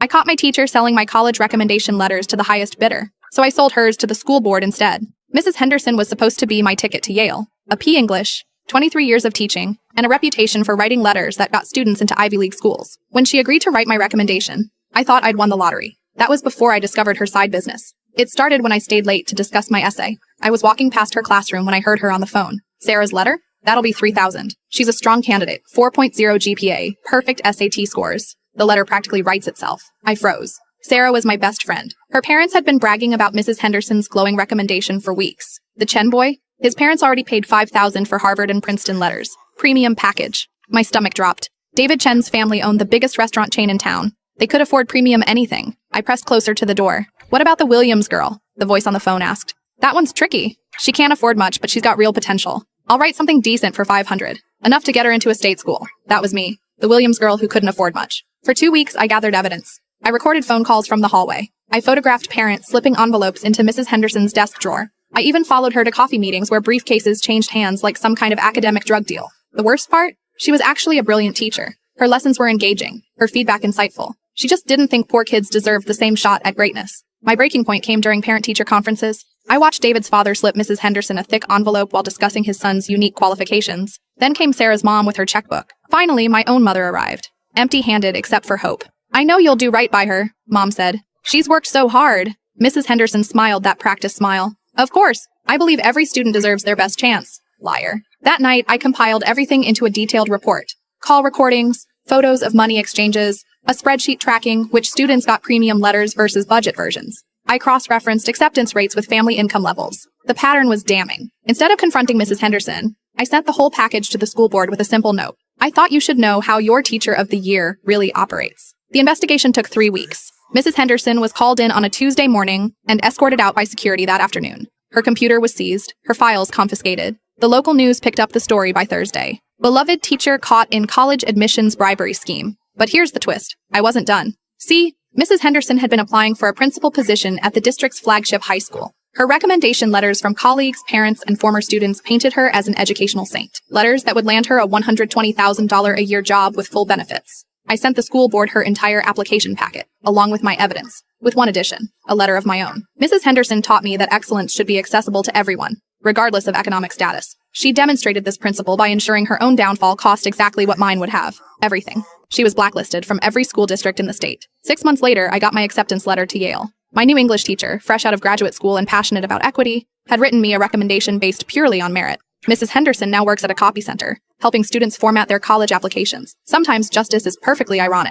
I caught my teacher selling my college recommendation letters to the highest bidder, so I sold hers to the school board instead. Mrs. Henderson was supposed to be my ticket to Yale, a P. English, 23 years of teaching, and a reputation for writing letters that got students into Ivy League schools. When she agreed to write my recommendation, I thought I'd won the lottery. That was before I discovered her side business. It started when I stayed late to discuss my essay. I was walking past her classroom when I heard her on the phone. Sarah's letter? That'll be 3,000. She's a strong candidate, 4.0 GPA, perfect SAT scores. The letter practically writes itself. I froze. Sarah was my best friend. Her parents had been bragging about Mrs. Henderson's glowing recommendation for weeks. The Chen boy? His parents already paid 5,000 for Harvard and Princeton letters. Premium package. My stomach dropped. David Chen's family owned the biggest restaurant chain in town. They could afford premium anything. I pressed closer to the door. What about the Williams girl? The voice on the phone asked. That one's tricky. She can't afford much, but she's got real potential. I'll write something decent for 500. Enough to get her into a state school. That was me. The Williams girl who couldn't afford much. For 2 weeks, I gathered evidence. I recorded phone calls from the hallway. I photographed parents slipping envelopes into Mrs. Henderson's desk drawer. I even followed her to coffee meetings where briefcases changed hands like some kind of academic drug deal. The worst part? She was actually a brilliant teacher. Her lessons were engaging, her feedback insightful. She just didn't think poor kids deserved the same shot at greatness. My breaking point came during parent-teacher conferences. I watched David's father slip Mrs. Henderson a thick envelope while discussing his son's unique qualifications. Then came Sarah's mom with her checkbook. Finally, my own mother arrived. Empty-handed except for hope. I know you'll do right by her, Mom said. She's worked so hard. Mrs. Henderson smiled that practice smile. Of course, I believe every student deserves their best chance. Liar. That night, I compiled everything into a detailed report. Call recordings, photos of money exchanges, a spreadsheet tracking which students got premium letters versus budget versions. I cross-referenced acceptance rates with family income levels. The pattern was damning. Instead of confronting Mrs. Henderson, I sent the whole package to the school board with a simple note. I thought you should know how your teacher of the year really operates. The investigation took 3 weeks. Mrs. Henderson was called in on a Tuesday morning and escorted out by security that afternoon. Her computer was seized, her files confiscated. The local news picked up the story by Thursday. Beloved teacher caught in college admissions bribery scheme. But here's the twist. I wasn't done. See, Mrs. Henderson had been applying for a principal position at the district's flagship high school. Her recommendation letters from colleagues, parents, and former students painted her as an educational saint. Letters that would land her a $120,000 a year job with full benefits. I sent the school board her entire application packet, along with my evidence, with one addition, a letter of my own. Mrs. Henderson taught me that excellence should be accessible to everyone, regardless of economic status. She demonstrated this principle by ensuring her own downfall cost exactly what mine would have. Everything. She was blacklisted from every school district in the state. 6 months later, I got my acceptance letter to Yale. My new English teacher, fresh out of graduate school and passionate about equity, had written me a recommendation based purely on merit. Mrs. Henderson now works at a copy center, helping students format their college applications. Sometimes justice is perfectly ironic.